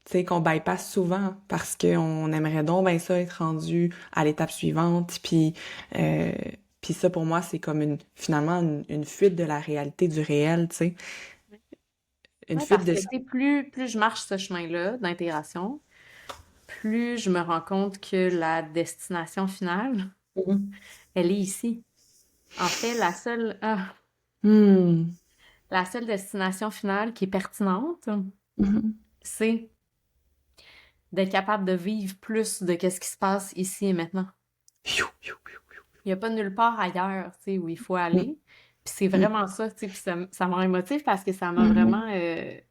Tu sais, qu'on bypass souvent parce qu'on aimerait donc ben ça être rendu à l'étape suivante, euh, puis ça, pour moi, c'est comme finalement, une fuite de la réalité du réel, tu sais. Une Ouais, fuite parce de... que, tu sais, plus je marche ce chemin-là d'intégration, plus je me rends compte que la destination finale, Mhm. elle est ici. En fait, Hmm. la seule destination finale qui est pertinente, Mhm. c'est d'être capable de vivre plus de qu'est-ce qui se passe ici et maintenant. Piou, piou, piou. Il n'y a pas nulle part ailleurs, tu sais, où il faut Mm, aller. Puis c'est mm, vraiment ça, tu sais, puis ça m'a émotive parce que mhm.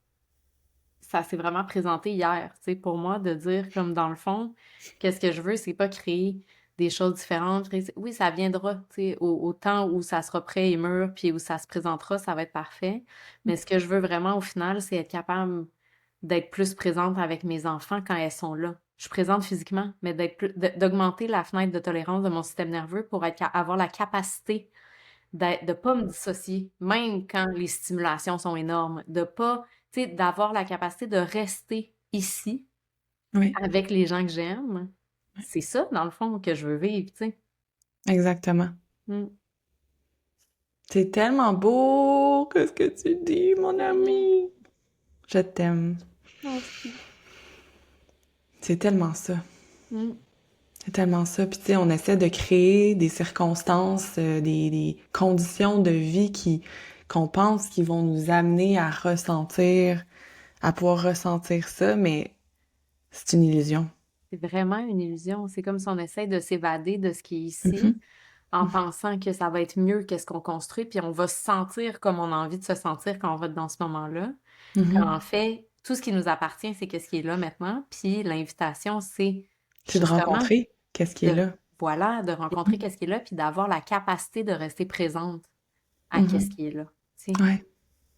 ça s'est vraiment présenté hier, tu sais, pour moi, de dire comme dans le fond, qu'est-ce que je veux, c'est pas créer des choses différentes. Oui, ça viendra, tu sais, au temps où ça sera prêt et mûr, puis où ça se présentera, ça va être parfait. Mais ce que je veux vraiment au final, c'est être capable d'être plus présente avec mes enfants quand elles sont là. Je suis présente physiquement, mais d'augmenter la fenêtre de tolérance de mon système nerveux pour avoir la capacité de pas me dissocier, même quand les stimulations sont énormes, de pas, tu sais, d'avoir la capacité de rester ici Oui, avec les gens que j'aime. C'est ça, dans le fond, que je veux vivre, tu sais. exactement. Mm. C'est tellement beau, qu'est-ce que tu dis, mon Mm. ami. Je t'aime. Merci. C'est tellement ça. Mm. C'est tellement ça. Puis tu sais, on essaie de créer des circonstances, des conditions de vie qu'on pense qui vont nous amener à ressentir, à pouvoir ressentir ça, mais c'est une illusion. C'est vraiment une illusion. C'est comme si on essaie de s'évader de ce qui est ici Mhm, en pensant que ça va être mieux que ce qu'on construit, puis on va se sentir comme on a envie de se sentir quand on va être dans ce moment-là. Quand en mhm. fait, tout ce qui nous appartient, c'est qu'est-ce qui est là maintenant. Puis l'invitation, c'est C'est de justement rencontrer qu'est-ce qui est de, là. voilà, de rencontrer Mhm, qu'est-ce qui est là, puis d'avoir la capacité de rester présente à qu'est-ce mhm. qui est là. Tu sais. Ouais,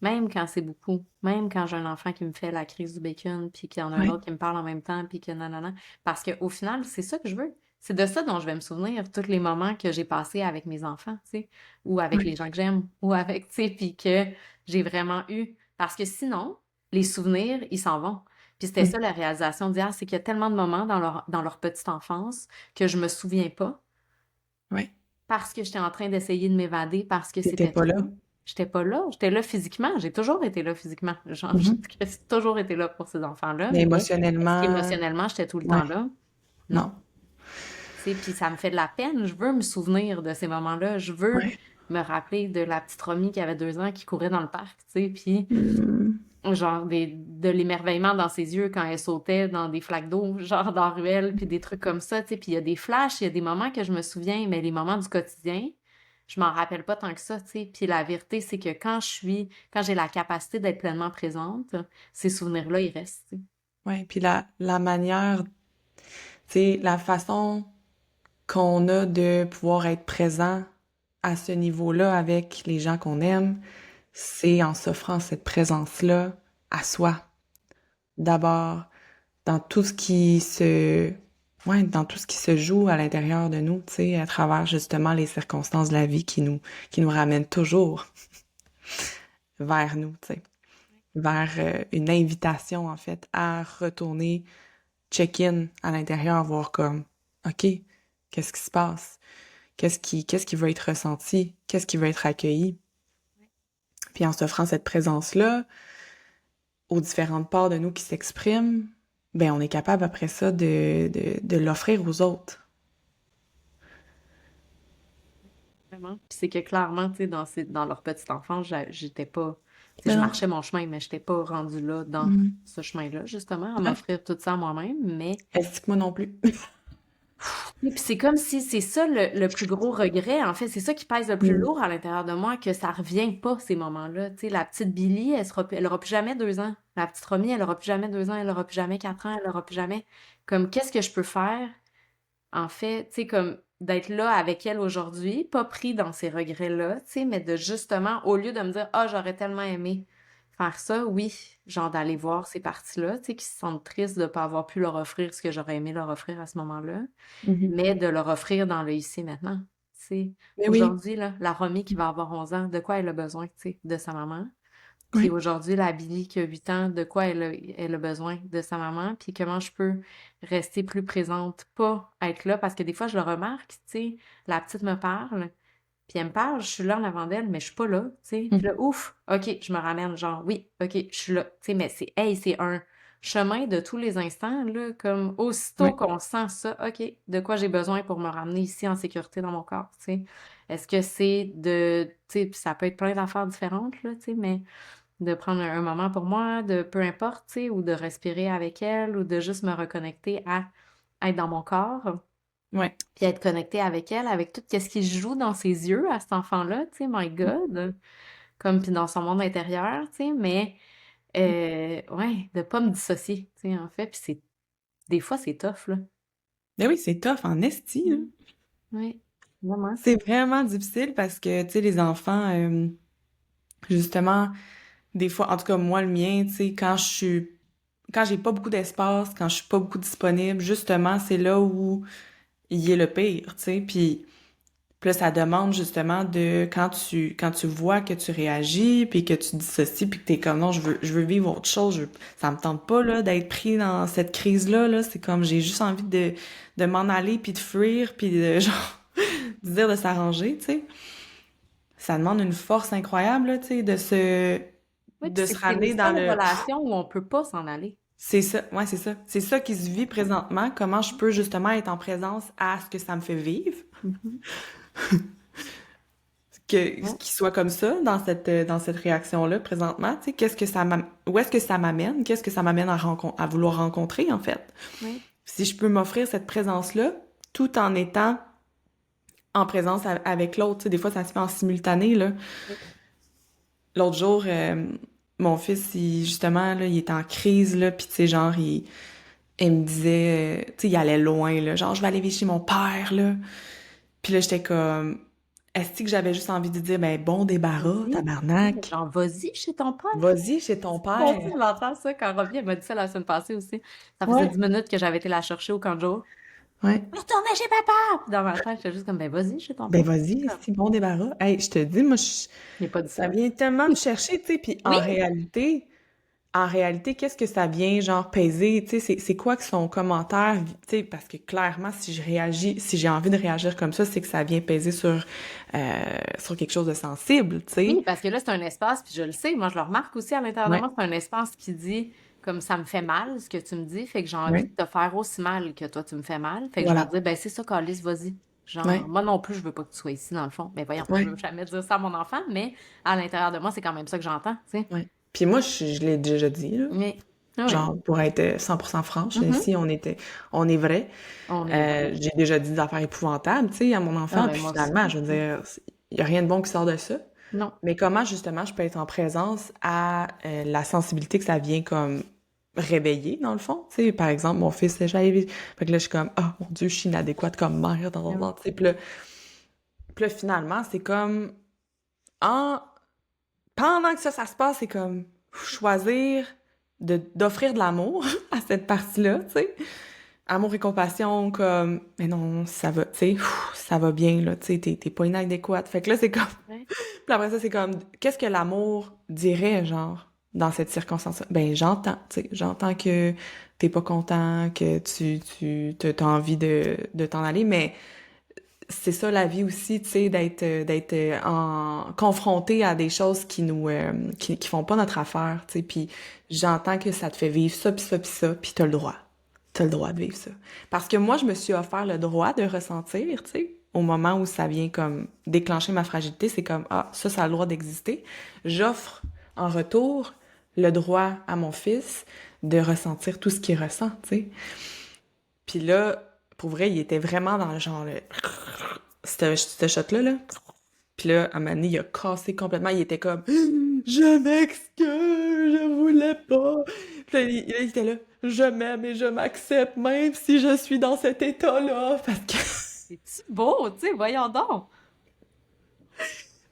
Même quand c'est beaucoup, même quand j'ai un enfant qui me fait la crise du bacon, puis qu'il y en a un ouais, autre qui me parle en même temps, puis que nanana. Parce qu'au final, c'est ça que je veux. C'est de ça dont je vais me souvenir, tous les moments que j'ai passés avec mes enfants, tu sais, ou avec ouais. les gens que j'aime, ou avec, tu sais, puis que j'ai vraiment eu. Parce que sinon, les souvenirs, ils s'en vont. Puis c'était Mm. ça la réalisation d'hier, c'est qu'il y a tellement de moments dans leur petite enfance que je me souviens pas Ouais. parce que j'étais en train d'essayer de m'évader, parce que T'étais c'était pas là. trop. J'étais pas là. J'étais là physiquement. J'ai toujours été là physiquement. Genre, j'ai Mhm. toujours été là pour ces enfants-là, Mais mais est-ce émotionnellement, qu'émotionnellement, j'étais tout le temps ouais, là? Non. non. Tu sais, puis ça me fait de la peine. Je veux me souvenir de ces moments-là. Je veux Ouais. me rappeler de la petite Romy qui avait 2 ans qui courait dans le parc, tu sais, puis Mm. genre de l'émerveillement dans ses yeux quand elle sautait dans des flaques d'eau, genre dans la ruelle, puis des trucs comme ça, tu sais. Puis il y a des flashs, il y a des moments que je me souviens, mais les moments du quotidien, je m'en rappelle pas tant que ça, tu sais. Puis la vérité, c'est que quand j'ai la capacité d'être pleinement présente, ces souvenirs-là, ils restent, tu sais. Ouais, puis la manière, tu sais, la façon qu'on a de pouvoir être présent à ce niveau-là avec les gens qu'on aime, c'est en s'offrant cette présence-là à soi. D'abord, dans tout ce qui se, ouais, dans tout ce qui se joue à l'intérieur de nous, tu sais, à travers justement les circonstances de la vie qui nous ramènent toujours vers nous, tu sais, vers une invitation, en fait, à retourner check-in à l'intérieur, voir comme, OK, qu'est-ce qui se passe? Qu'est-ce qui veut être ressenti? Qu'est-ce qui veut être accueilli? Puis en s'offrant cette présence-là aux différentes parts de nous qui s'expriment, ben on est capable après ça de l'offrir aux autres. Vraiment. Puis c'est que clairement, tu sais, dans leur petite enfance, j'étais pas. Tu sais, Mais je non. marchais mon chemin, mais j'étais pas rendue là dans Mm. ce chemin-là, justement, à Ouais. m'offrir tout ça à moi-même. Mais Est-ce que moi non plus? Et puis c'est comme si c'est ça le plus gros regret, en fait, c'est ça qui pèse le plus Mm. lourd à l'intérieur de moi, que ça revient pas, ces moments-là. Tu sais, la petite Billy, elle aura plus jamais 2 ans. La petite Romy, elle aura plus jamais 2 ans, elle aura plus jamais 4 ans, elle aura plus jamais. Comme, qu'est-ce que je peux faire, en fait, tu sais, comme d'être là avec elle aujourd'hui, pas pris dans ces regrets-là, tu sais, mais de justement, au lieu de me dire, ah, j'aurais tellement aimé faire ça, oui, genre d'aller voir ces parties-là, tu sais, qui se sentent tristes de pas avoir pu leur offrir ce que j'aurais aimé leur offrir à ce moment-là, Mhm. mais de leur offrir dans le ici et maintenant. C'est Mais oui, aujourd'hui, là, la Romy qui va avoir 11 ans, de quoi elle a besoin, tu sais, de sa maman. Puis oui, aujourd'hui, la Billy qui a 8 ans, de quoi elle a besoin de sa maman, puis comment je peux rester plus présente, pas être là, parce que des fois, je le remarque, tu sais, la petite me parle, puis elle me parle, je suis là en avant d'elle, mais je suis pas là, tu sais. Puis là, Mhm. ouf, OK, je me ramène, genre, oui, OK, je suis là, tu sais, mais c'est un chemin de tous les instants, là, comme aussitôt Ouais. qu'on sent ça, OK, de quoi j'ai besoin pour me ramener ici en sécurité dans mon corps, tu sais. Est-ce que c'est de, tu sais, puis ça peut être plein d'affaires différentes, là, tu sais, mais de prendre un moment pour moi, de peu importe, tu sais, ou de respirer avec elle, ou de juste me reconnecter à être dans mon corps, Ouais. puis être connectée avec elle, avec tout ce qui se joue dans ses yeux à cet enfant-là, tu sais, my God, comme puis dans son monde intérieur, tu sais, mais ouais, de pas me dissocier, tu sais, en fait, puis des fois c'est tough, là. Mais oui, c'est tough en esti, là. Mm. Oui, vraiment. C'est vraiment difficile parce que, tu sais, les enfants, justement, des fois, en tout cas, moi, le mien, tu sais, quand j'ai pas beaucoup d'espace, quand je suis pas beaucoup disponible, justement, c'est là où il est le pire, tu sais. Puis là, ça demande justement de, quand tu vois que tu réagis, puis que tu te dissocies, puis que t'es comme, non, je veux vivre autre chose, ça me tente pas, là, d'être pris dans cette crise-là, là. C'est comme, j'ai juste envie de m'en aller, puis de fuir, puis de, genre, de dire de s'arranger, tu sais. Ça demande une force incroyable, là, tu sais, Oui, puis de c'est se que c'est les ramener dans seules le, relations où on peut pas s'en aller. c'est ça, ouais, c'est ça. C'est ça qui se vit présentement. Comment je peux justement être en présence à ce que ça me fait vivre, Mhm. Ouais. qu'il soit comme ça dans cette réaction-là présentement. Tu sais, où est-ce que ça m'amène? Qu'est-ce que ça m'amène à vouloir rencontrer en fait? Ouais. Si je peux m'offrir cette présence-là, tout en étant en présence avec l'autre. Tu sais, des fois ça se fait en simultané là. L'autre jour, mon fils, justement là, il était en crise là, puis tu sais genre il me disait, tu sais, il allait loin, là, genre, je vais aller vivre chez mon père, là. Puis là, j'étais comme, est-ce que j'avais juste envie de dire, ben, bon débarras, Vas-y. tabarnak. Genre, vas-y chez ton père. Vas-y chez ton Moi aussi, père. je m'entends ça quand Robbie, elle m'a dit ça la semaine passée aussi. Ça faisait Ouais. 10 minutes que j'avais été la chercher au camp de jour. Ouais. Retournez chez papa! Puis dans ma tête, j'étais juste comme, ben vas-y chez ton Ben, père. vas-y, Comme, c'est bon débarras. Hey, je te dis, moi, il n'a pas dit ça ça. vient tellement me chercher, tu sais, puis Oui! en réalité, qu'est-ce que ça vient, genre, peser, tu sais, c'est quoi que son commentaire, tu sais, parce que clairement, si j'ai envie de réagir comme ça, c'est que ça vient peser sur quelque chose de sensible, tu sais. Oui, parce que là, c'est un espace, puis je le sais, moi, je le remarque aussi à l'intérieur de Ouais, moi, c'est un espace qui dit, comme ça me fait mal, ce que tu me dis, fait que j'ai envie ouais, de te faire aussi mal que toi, tu me fais mal. Fait que je vais voilà. dire, ben c'est ça, Calice, vas-y. Genre, Ouais, moi non plus, je veux pas que tu sois ici, dans le fond. Ben voyons, je ouais, veux jamais dire ça à mon enfant, mais à l'intérieur de moi, c'est quand même ça que j'entends, tu sais. ouais. Puis moi, je l'ai déjà dit, là. Mais, ah oui. Genre, pour être 100% franche, Mhm. ici, on est vrai. On est vrai. J'ai déjà dit des affaires épouvantables, tu sais, à mon Ah enfant, ben puis moi aussi. finalement, je veux dire, il y a rien de bon qui sort de ça. Non. Mais comment, justement, je peux être en présence à la sensibilité que ça vient comme réveiller, dans le fond, tu sais. Par exemple, mon fils, fait que là, je suis comme, oh mon Dieu, je suis inadéquate comme mère, Ah oui. tu sais. Puis là, finalement, c'est comme, en, pendant que ça se passe, c'est comme choisir d'offrir de l'amour à cette partie-là, tu sais. Amour et compassion, comme, mais non, ça va, tu sais, ça va bien, là, tu sais, t'es pas inadéquate. Fait que là, c'est comme, Ouais. puis après ça, c'est comme, qu'est-ce que l'amour dirait, genre, dans cette circonstance-là? Ben, j'entends, tu sais, j'entends que t'es pas content, que t'as envie de t'en aller, mais c'est ça la vie aussi, tu sais, d'être confronté à des choses qui font pas notre affaire, tu sais, puis j'entends que ça te fait vivre ça, puis ça, puis ça, puis t'as le droit. T'as le droit de vivre ça. Parce que moi, je me suis offert le droit de ressentir, tu sais, au moment où ça vient comme déclencher ma fragilité, c'est comme, ah, ça a le droit d'exister. J'offre en retour le droit à mon fils de ressentir tout ce qu'il ressent, tu sais. Puis là, pour vrai, il était vraiment dans le genre, ce shot-là, là. Puis là, à un moment donné, il a cassé complètement. Il était comme, je m'excuse, je voulais pas. Puis là, il était là, je m'aime et je m'accepte, même si je suis dans cet état-là. C'est beau, tu sais, voyons donc.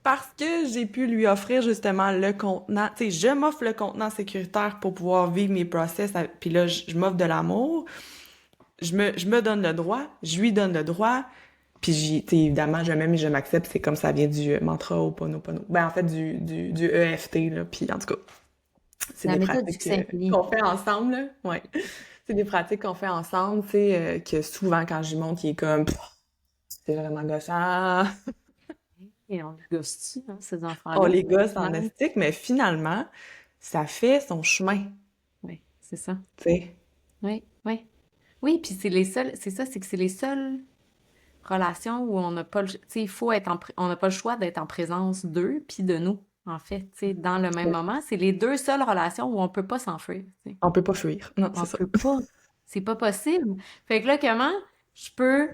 Parce que j'ai pu lui offrir justement le contenant. Tu sais, je m'offre le contenant sécuritaire pour pouvoir vivre mes process. Puis là, je m'offre de l'amour. Je me donne le droit. Je lui donne le droit. Puis tu sais, évidemment, je m'aime et je m'accepte. C'est comme ça vient du mantra Ho'oponopono. Ben, en fait, du EFT, là. Puis en tout cas, c'est La des méthode du pratiques Saint-Denis. qu'on fait ensemble, là. Ouais. C'est des pratiques qu'on fait ensemble, tu sais, que souvent, quand j'y monte, il est comme, pff, c'est vraiment gossant. Et on les gosse-tu, hein, ces On enfants-là? les gosse en Ouais, estique, mais finalement, ça fait son chemin, ouais, c'est ça. tu sais. Oui, oui. Oui, puis c'est les seuls, c'est ça, c'est que c'est les seules relations où on n'a pas le, tu sais, il faut être on n'a pas le choix d'être en présence d'eux puis de nous, en fait, tu sais, dans le même moment. C'est les deux seules relations où on peut pas s'enfuir, tu sais. On peut pas fuir. Non, c'est On ça. peut pas. C'est pas possible. Fait que là, comment je peux,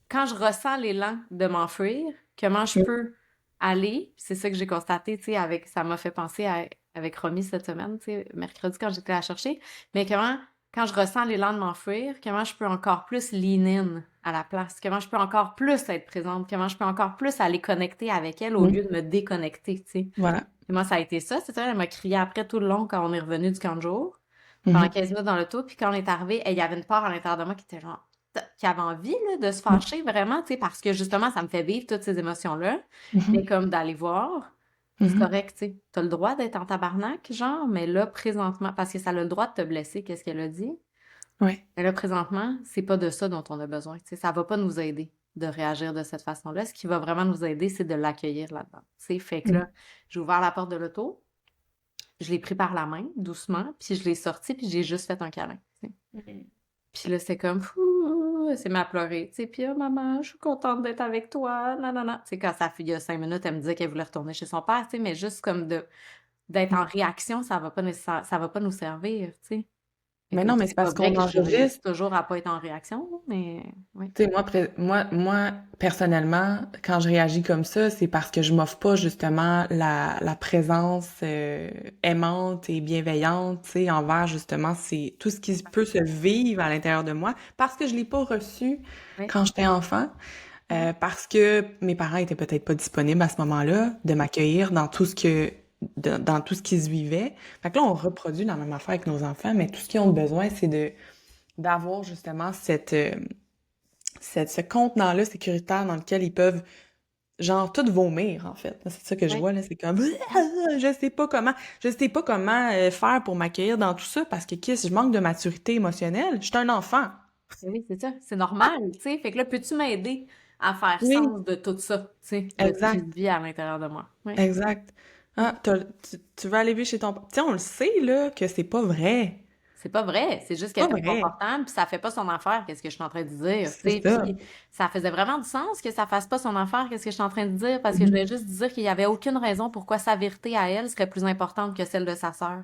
quand je ressens l'élan de m'enfuir, comment je peux aller, c'est ça que j'ai constaté, tu sais, avec, ça m'a fait penser avec Romy cette semaine, tu sais, mercredi quand j'étais à la chercher, mais comment, quand je ressens l'élan de m'enfuir, comment je peux encore plus lean in à la place, comment je peux encore plus être présente, comment je peux encore plus aller connecter avec elle au Mm. lieu de me déconnecter, tu sais. Voilà. Et moi, ça a été ça, c'est ça, elle m'a crié après tout le long quand on est revenu du camp de jour, pendant Mhm. 15 minutes dans l'auto, puis quand on est arrivé, il y avait une part à l'intérieur de moi qui était genre, qui avait envie là, de se fâcher vraiment, tu sais, parce que justement, ça me fait vivre toutes ces émotions-là, mais Mhm. comme d'aller voir, c'est Mhm. correct, tu sais, t'as le droit d'être en tabarnak, genre, mais là, présentement, parce que ça a le droit de te blesser, qu'est-ce qu'elle a dit? Ouais. Mais là, présentement, c'est pas de ça dont on a besoin, tu sais, ça va pas nous aider de réagir de cette façon-là. Ce qui va vraiment nous aider, c'est de l'accueillir là-dedans, tu sais, fait que Mm. là, j'ai ouvert la porte de l'auto, je l'ai pris par la main, doucement, puis je l'ai sorti, puis j'ai juste fait un câlin, tu sais. Puis là, c'est comme, ouh, elle s'est mise à pleurer, tu sais, puis oh, maman, je suis contente d'être avec toi, nanana. Tu sais, quand ça fait, il y a 5 minutes, elle me disait qu'elle voulait retourner chez son père, tu sais, mais juste comme d'être en réaction, ça va pas ça va pas nous servir, tu sais. Mais Mais comme non, mais ça, c'est c'est pas parce vrai qu'on que je réussis enregistre. toujours à pas être en réaction, mais oui. Tu sais, moi, personnellement, quand je réagis comme ça, c'est parce que je m'offre pas justement la présence aimante et bienveillante, tu sais, envers justement c'est tout ce qui peut se vivre à l'intérieur de moi, parce que je l'ai pas reçu Oui. quand j'étais enfant, Mhm. parce que mes parents étaient peut-être pas disponibles à ce moment-là de m'accueillir dans tout ce dans tout ce qui se vivait. Fait que là, on reproduit la même affaire avec nos enfants, mais tout ce qu'ils ont besoin, c'est d'avoir justement ce contenant-là sécuritaire dans lequel ils peuvent, genre, tout vomir, en fait. C'est ça que je Oui. vois, là. C'est comme, je sais pas comment faire pour m'accueillir dans tout ça parce que, Kiss, je manque de maturité émotionnelle. Je suis un enfant. Oui, c'est ça, c'est normal, tu sais. Fait que là, peux-tu m'aider à faire Oui, sens de tout ça, tu sais, de ce qui se exact, vit à l'intérieur de moi? Oui. exact. Ah, tu vas aller vivre chez ton... Tu sais, on le sait, là, que c'est pas vrai. C'est pas vrai, c'est juste Pas qu'elle est vrai. inconfortable, puis ça fait pas son affaire, qu'est-ce que je suis en train de dire, tu C'est sais, ça. puis ça faisait vraiment du sens que ça fasse pas son affaire, qu'est-ce que je suis en train de dire, parce que je Mhm. voulais juste dire qu'il y avait aucune raison pourquoi sa vérité à elle serait plus importante que celle de sa sœur,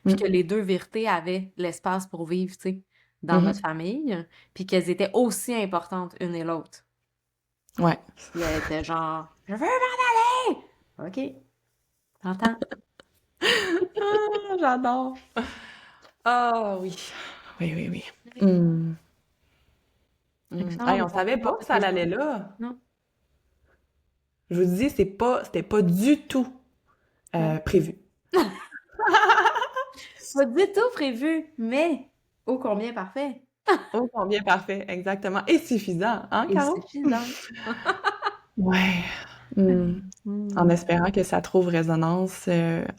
puis que Mm. les deux vérités avaient l'espace pour vivre, tu sais, dans notre Mhm. famille, puis qu'elles étaient aussi importantes une et l'autre. Ouais. Puis elle était genre, je veux m'en aller! OK, t'entends? Ah, j'adore. Ah oui. Oui, oui, oui. Oui. Hmm. Fait que Hmm. finalement, Hey, on on est passé savait par pas que toutes ça les allait étapes. là. Non, Je vous dis, c'était pas du tout non. prévu. Pas du tout prévu, mais ô combien parfait Oh, combien parfait, exactement. Et suffisant, hein, et Caro? suffisant. Ouais. Hmm. En Hmm. espérant que ça trouve résonance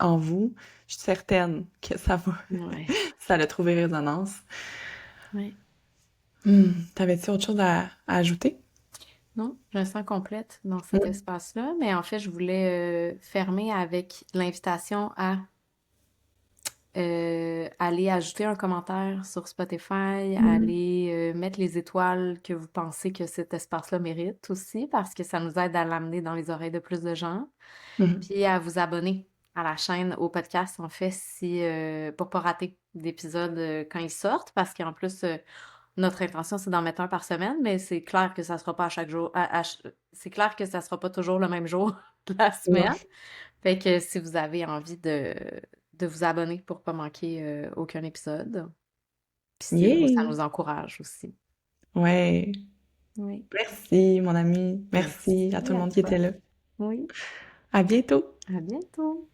en vous, je suis certaine que Ouais, ça a trouvé résonance. ouais. T'avais-tu autre chose à ajouter? Non, je me sens complète dans cet espace-là, mais en fait, je voulais fermer avec l'invitation à aller ajouter un commentaire sur Spotify, Mm. aller mettre les étoiles que vous pensez que cet espace-là mérite aussi, parce que ça nous aide à l'amener dans les oreilles de plus de gens. Mhm. Puis à vous abonner à la chaîne, au podcast, en fait, si pour pas rater d'épisodes quand ils sortent, parce qu'en plus, notre intention, c'est d'en mettre un par semaine, mais c'est clair que ça sera pas à chaque jour. C'est clair que ça sera pas toujours le même jour de la Non. semaine. Fait que si vous avez envie de vous abonner pour pas manquer aucun épisode, puis ça Yay! nous encourage aussi. Ouais. Oui. Merci, mon ami. Merci à tout Merci le à monde qui toi. était là. Oui. À bientôt! À bientôt.